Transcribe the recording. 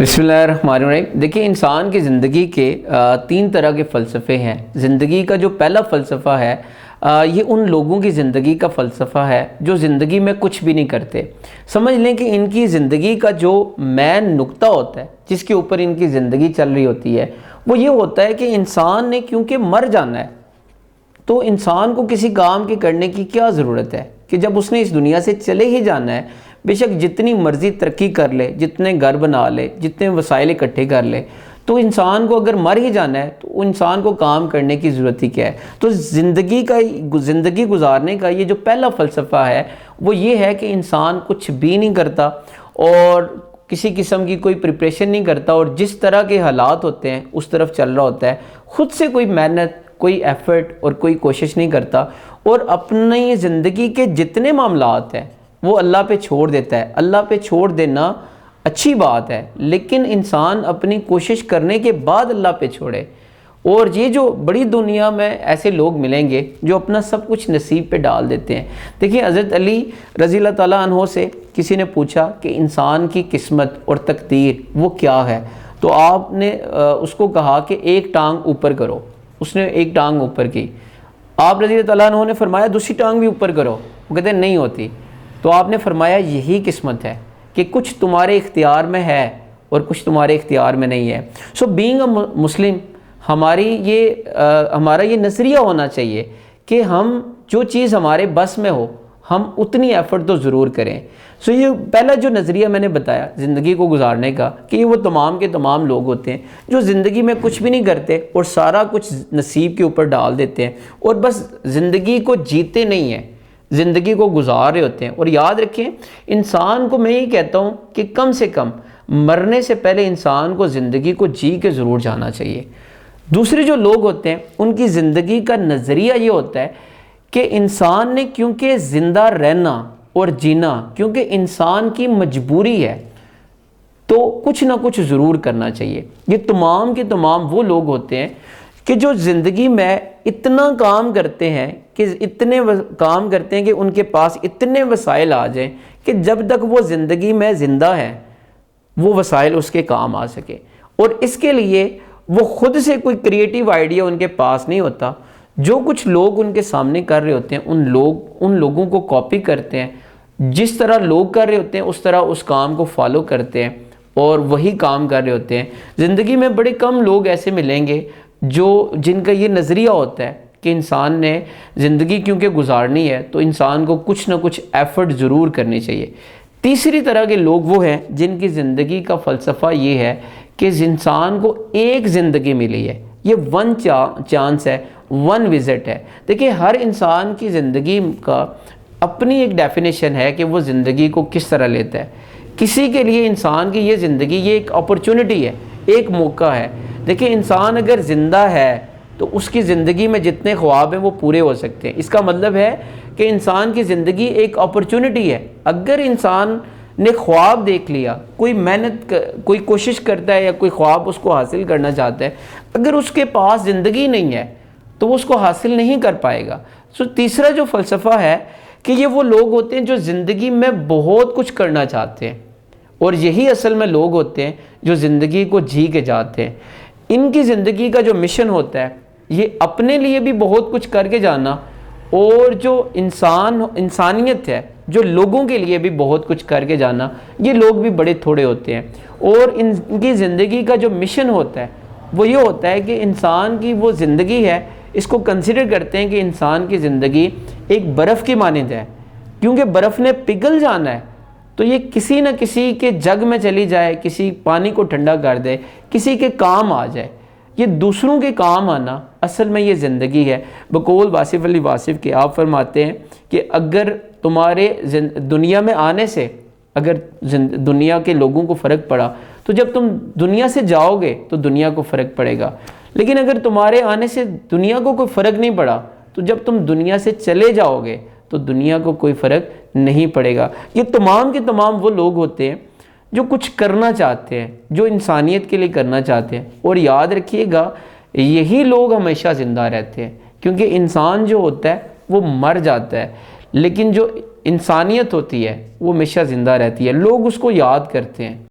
बिस्मिल्लाहिर्रहमानिर्रहीम। देखिए, इंसान की ज़िंदगी के 3 तरह के फ़लसफ़े हैं। ज़िंदगी का जो पहला फ़लसफ़ा है ये उन लोगों की ज़िंदगी का फ़लसफ़ा है जो ज़िंदगी में कुछ भी नहीं करते। समझ लें कि इनकी ज़िंदगी का जो मेन नुक्ता होता है, जिसके ऊपर इनकी ज़िंदगी चल रही होती है, वो ये होता है कि इंसान ने क्योंकि मर जाना है, तो इंसान को किसी काम के करने की क्या ज़रूरत है कि जब उसने इस दुनिया से चले ही जाना है, बेशक जितनी मर्ज़ी तरक्की कर ले, जितने घर बना ले, जितने वसाइल इकट्ठे कर ले, तो इंसान को अगर मर ही जाना है तो इंसान को काम करने की ज़रूरत ही क्या है। तो ज़िंदगी गुजारने का ये जो पहला फ़लसफ़ा है वो ये है कि इंसान कुछ भी नहीं करता और किसी किस्म की कोई प्रिपरेशन नहीं करता और जिस तरह के हालात होते हैं उस तरफ चल रहा होता है। ख़ुद से कोई मेहनत, कोई एफ़र्ट और कोई कोशिश नहीं करता और अपनी ज़िंदगी के जितने मामलात हैं वो अल्लाह पे छोड़ देता है। अल्लाह पे छोड़ देना अच्छी बात है, लेकिन इंसान अपनी कोशिश करने के बाद अल्लाह पे छोड़े। और ये जो बड़ी दुनिया में ऐसे लोग मिलेंगे जो अपना सब कुछ नसीब पे डाल देते हैं। देखिए, हज़रत अली रज़ी अल्लाह ताला अन्हो से किसी ने पूछा कि इंसान की किस्मत और तकदीर वो क्या है, तो आपने उसको कहा कि एक टांग ऊपर करो। उसने एक टांग ऊपर की। आप रज़ी अल्लाह ताला अन्हो ने फरमाया दूसरी टांग भी ऊपर करो। वो कहते नहीं होती। तो आपने फरमाया यही किस्मत है कि कुछ तुम्हारे इख्तियार में है और कुछ तुम्हारे इख्तियार में नहीं है। सो बीइंग अ मुस्लिम, हमारा ये नज़रिया होना चाहिए कि हम जो चीज़ हमारे बस में हो हम उतनी एफ़र्ट तो ज़रूर करें। सो ये पहला जो नज़रिया मैंने बताया ज़िंदगी को गुजारने का कि ये वो तमाम के तमाम लोग होते हैं जो ज़िंदगी में कुछ भी नहीं करते और सारा कुछ नसीब के ऊपर डाल देते हैं और बस ज़िंदगी को जीते नहीं हैं, ज़िंदगी को गुजार रहे होते हैं। और याद रखें, इंसान को मैं ये कहता हूँ कि कम से कम मरने से पहले इंसान को ज़िंदगी को जी के ज़रूर जाना चाहिए। दूसरे जो लोग होते हैं उनकी ज़िंदगी का नज़रिया ये होता है कि इंसान ने क्योंकि ज़िंदा रहना और जीना क्योंकि इंसान की मजबूरी है, तो कुछ ना कुछ ज़रूर करना चाहिए। ये तमाम के तमाम वो लोग होते हैं कि जो ज़िंदगी में इतना काम करते हैं कि इतने काम करते हैं कि उनके पास इतने वसाइल आ जाएं कि जब तक वो ज़िंदगी में ज़िंदा है वो वसाइल उसके काम आ सके। और इसके लिए वो ख़ुद से कोई क्रिएटिव आइडिया उनके पास नहीं होता। जो कुछ लोग उनके सामने कर रहे होते हैं उन लोगों को कॉपी करते हैं। जिस तरह लोग कर रहे होते हैं उस तरह उस काम को फॉलो करते हैं और वही काम कर रहे होते हैं। ज़िंदगी में बड़े कम लोग ऐसे मिलेंगे जिनका ये नज़रिया होता है कि इंसान ने ज़िंदगी क्योंकि गुजारनी है तो इंसान को कुछ ना कुछ एफ़र्ट ज़रूर करनी चाहिए। तीसरी तरह के लोग वो हैं जिनकी ज़िंदगी का फ़लसफ़ा ये है कि इंसान को एक ज़िंदगी मिली है, ये वन चांस है, वन विज़िट है। देखिए, हर इंसान की ज़िंदगी का अपनी एक डेफिनेशन है कि वो ज़िंदगी को किस तरह लेता है। किसी के लिए इंसान की ये ज़िंदगी ये एक अपॉर्चुनिटी है, एक मौका है। देखिए, इंसान अगर ज़िंदा है तो उसकी ज़िंदगी में जितने ख्वाब हैं वो पूरे हो सकते हैं। इसका मतलब है कि इंसान की ज़िंदगी एक अपॉर्चुनिटी है। अगर इंसान ने ख्वाब देख लिया, कोई कोई कोशिश करता है या कोई ख्वाब उसको हासिल करना चाहता है, अगर उसके पास ज़िंदगी नहीं है तो वो उसको हासिल नहीं कर पाएगा। सो तीसरा जो फ़लसफ़ा है कि ये वो लोग होते हैं जो ज़िंदगी में बहुत कुछ करना चाहते हैं और यही असल में लोग होते हैं जो ज़िंदगी को जी के जाते हैं। इनकी ज़िंदगी का जो मिशन होता है ये अपने लिए भी बहुत कुछ करके जाना और जो इंसानियत है, जो लोगों के लिए भी बहुत कुछ करके जाना, ये लोग भी बड़े थोड़े होते हैं। और इनकी ज़िंदगी का जो मिशन होता है वो ये होता है कि इंसान की वो ज़िंदगी है, इसको कंसिडर करते हैं कि इंसान की ज़िंदगी एक बर्फ़ की मानंद है। क्योंकि बर्फ़ ने पिघल जाना है तो ये किसी न किसी के जग में चली जाए, किसी पानी को ठंडा कर दे, किसी के काम आ जाए। ये दूसरों के काम आना असल में ये ज़िंदगी है। बकौल वासिफ़ अली वासिफ़ के आप फरमाते हैं कि अगर तुम्हारे दुनिया में आने से अगर दुनिया के लोगों को फ़र्क पड़ा तो जब तुम दुनिया से जाओगे तो दुनिया को फ़र्क पड़ेगा, लेकिन अगर तुम्हारे आने से दुनिया को कोई फ़र्क नहीं पड़ा तो जब तुम दुनिया से चले जाओगे तो दुनिया को कोई फ़र्क नहीं पड़ेगा। ये तमाम के तमाम वो लोग होते हैं जो कुछ करना चाहते हैं, जो इंसानियत के लिए करना चाहते हैं। और याद रखिएगा, यही लोग हमेशा ज़िंदा रहते हैं, क्योंकि इंसान जो होता है वो मर जाता है, लेकिन जो इंसानियत होती है वो हमेशा ज़िंदा रहती है। लोग उसको याद करते हैं।